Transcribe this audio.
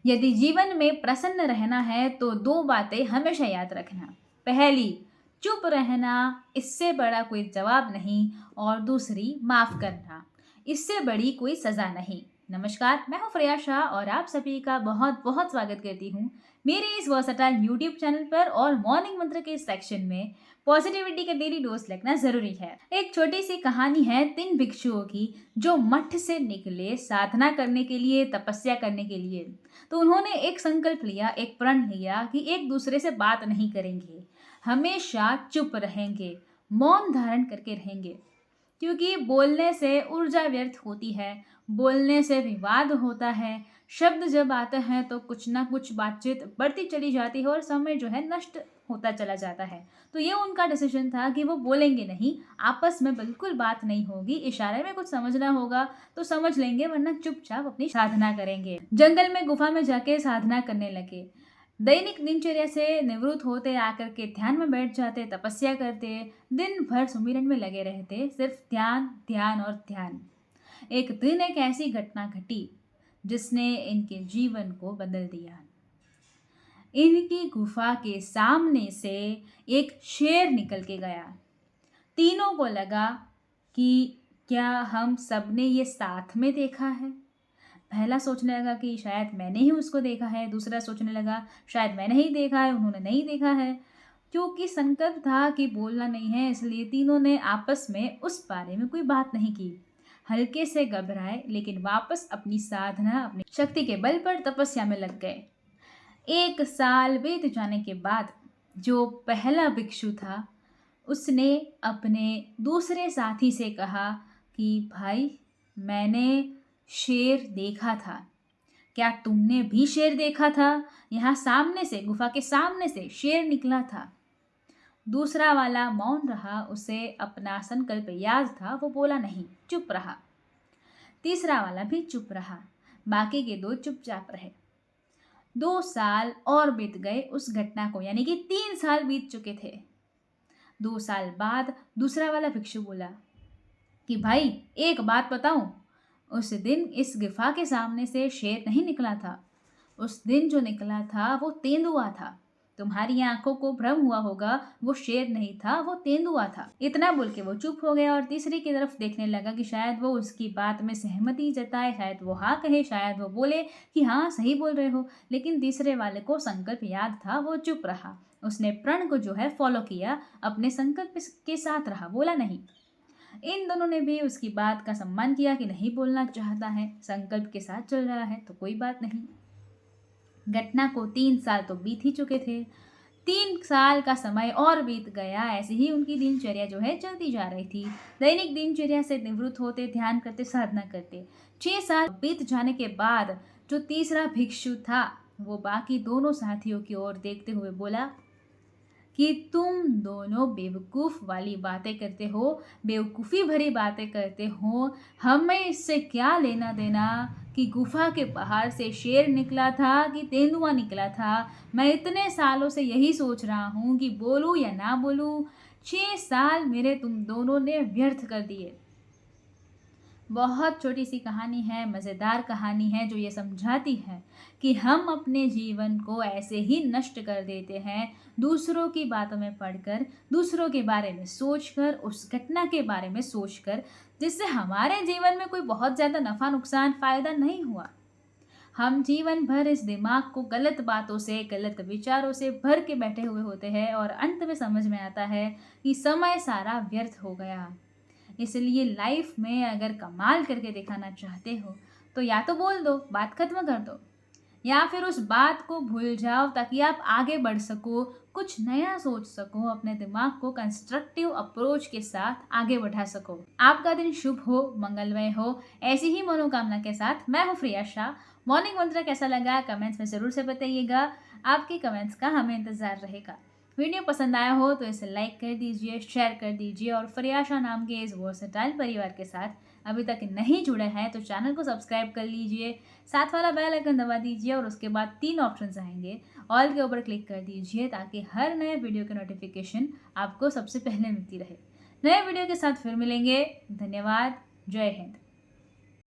यदि जीवन में प्रसन्न रहना है तो दो बातें हमेशा याद रखना। पहली, चुप रहना, इससे बड़ा कोई जवाब नहीं। और दूसरी, माफ करना, इससे बड़ी कोई सजा नहीं। नमस्कार, मैं हूँ फ्रेया शाह और आप सभी का बहुत बहुत स्वागत करती हूँ मेरे इस वर्सटाइल यूट्यूब चैनल पर। और मॉर्निंग मंत्र के सेक्शन में पॉजिटिविटी का डेली डोज लगना जरूरी है। एक छोटी सी कहानी है 3 भिक्षुओं की जो मठ से निकले साधना करने के लिए, तपस्या करने के लिए। तो उन्होंने एक संकल्प लिया, एक प्रण लिया कि एक दूसरे से बात नहीं करेंगे, हमेशा चुप रहेंगे, मौन धारण करके रहेंगे। क्योंकि बोलने से ऊर्जा व्यर्थ होती है, बोलने से विवाद होता है, शब्द जब आते हैं तो कुछ ना कुछ बातचीत बढ़ती चली जाती है और समय जो है नष्ट होता चला जाता है। तो ये उनका डिसीजन था कि वो बोलेंगे नहीं, आपस में बिल्कुल बात नहीं होगी, इशारे में कुछ समझना होगा तो समझ लेंगे, वरना चुपचाप अपनी साधना करेंगे। जंगल में गुफा में जाके साधना करने लगे। दैनिक दिनचर्या से निवृत्त होते आकर के ध्यान में बैठ जाते, तपस्या करते, दिन भर सुमिरन में लगे रहते, सिर्फ ध्यान ध्यान और ध्यान। एक दिन एक ऐसी घटना घटी जिसने इनके जीवन को बदल दिया। इनकी गुफा के सामने से एक शेर निकल के गया। तीनों को लगा कि क्या हम सबने ये साथ में देखा है। पहला सोचने लगा कि शायद मैंने ही उसको देखा है, दूसरा सोचने लगा शायद मैंने ही देखा है, उन्होंने नहीं देखा है। क्योंकि संकल्प था कि बोलना नहीं है, इसलिए तीनों ने आपस में उस बारे में कोई बात नहीं की। हल्के से घबराए लेकिन वापस अपनी साधना, अपनी शक्ति के बल पर तपस्या में लग गए। 1 साल बीत जाने के बाद जो पहला भिक्षु था उसने अपने दूसरे साथी से कहा कि भाई, मैंने शेर देखा था, क्या तुमने भी शेर देखा था? यहाँ सामने से, गुफा के सामने से शेर निकला था। दूसरा वाला मौन रहा, उसे अपना संकल्प याद था, वो बोला नहीं, चुप रहा। तीसरा वाला भी चुप रहा, बाकी के 2 चुपचाप रहे। 2 साल और बीत गए उस घटना को, यानी कि 3 साल बीत चुके थे। 2 साल बाद दूसरा वाला भिक्षु बोला कि भाई, एक बात बताऊं, उस दिन इस गुफा के सामने से शेर नहीं निकला था। उस दिन जो निकला था वो तेंदुआ था। तुम्हारी आंखों को भ्रम हुआ होगा, वो शेर नहीं था, वो तेंदुआ था। इतना बोल के वो चुप हो गया और तीसरी की तरफ देखने लगा कि शायद वो उसकी बात में सहमति जताए, शायद वो हाँ कहे, शायद वो बोले कि हाँ सही बोल रहे हो। लेकिन तीसरे वाले को संकल्प याद था, वो चुप रहा। उसने प्रण को जो है फॉलो किया, अपने संकल्प के साथ रहा, बोला नहीं। इन दोनों ने भी उसकी बात का सम्मान किया कि नहीं बोलना चाहता है, संकल्प के साथ चल रहा है तो कोई बात नहीं। घटना को 3 साल तो बीत ही चुके थे। 3 साल का समय और बीत गया। ऐसे ही उनकी दिनचर्या जो है चलती जा रही थी। दैनिक दिनचर्या से निवृत्त होते, ध्यान करते, साधना करते। 6 साल बीत जाने के बाद जो तीसरा भिक्षु था वो बाकी दोनों साथियों की ओर देखते हुए बोला कि तुम दोनों बेवकूफ़ वाली बातें करते हो, बेवकूफ़ी भरी बातें करते हो। हमें इससे क्या लेना देना कि गुफा के बाहर से शेर निकला था कि तेंदुआ निकला था। मैं इतने सालों से यही सोच रहा हूँ कि बोलूँ या ना बोलूँ। 6 साल मेरे तुम दोनों ने व्यर्थ कर दिए। बहुत छोटी सी कहानी है, मज़ेदार कहानी है, जो ये समझाती है कि हम अपने जीवन को ऐसे ही नष्ट कर देते हैं, दूसरों की बातों में पढ़कर, दूसरों के बारे में सोचकर, उस घटना के बारे में सोचकर, जिससे हमारे जीवन में कोई बहुत ज़्यादा नफ़ा नुकसान फ़ायदा नहीं हुआ। हम जीवन भर इस दिमाग को गलत बातों से, गलत विचारों से भर के बैठे हुए होते हैं और अंत में समझ में आता है कि समय सारा व्यर्थ हो गया। इसलिए लाइफ में अगर कमाल करके दिखाना चाहते हो तो या तो बोल दो, बात खत्म कर दो, या फिर उस बात को भूल जाओ ताकि आप आगे बढ़ सको, कुछ नया सोच सको, अपने दिमाग को कंस्ट्रक्टिव अप्रोच के साथ आगे बढ़ा सको। आपका दिन शुभ हो, मंगलमय हो, ऐसी ही मनोकामना के साथ मैं हूँ फ्रेया शाह। मॉर्निंग मंत्र कैसा लगा कमेंट्स में ज़रूर से बताइएगा। आपके कमेंट्स का हमें इंतज़ार रहेगा। वीडियो पसंद आया हो तो इसे लाइक कर दीजिए, शेयर कर दीजिए और फ्रेया शाह नाम के इस वर्सेटाइल परिवार के साथ अभी तक नहीं जुड़े हैं तो चैनल को सब्सक्राइब कर लीजिए, साथ वाला बेल आइकन दबा दीजिए और उसके बाद 3 ऑप्शंस आएंगे, ऑल के ऊपर क्लिक कर दीजिए ताकि हर नए वीडियो की नोटिफिकेशन आपको सबसे पहले मिलती रहे। नए वीडियो के साथ फिर मिलेंगे। धन्यवाद। जय हिंद।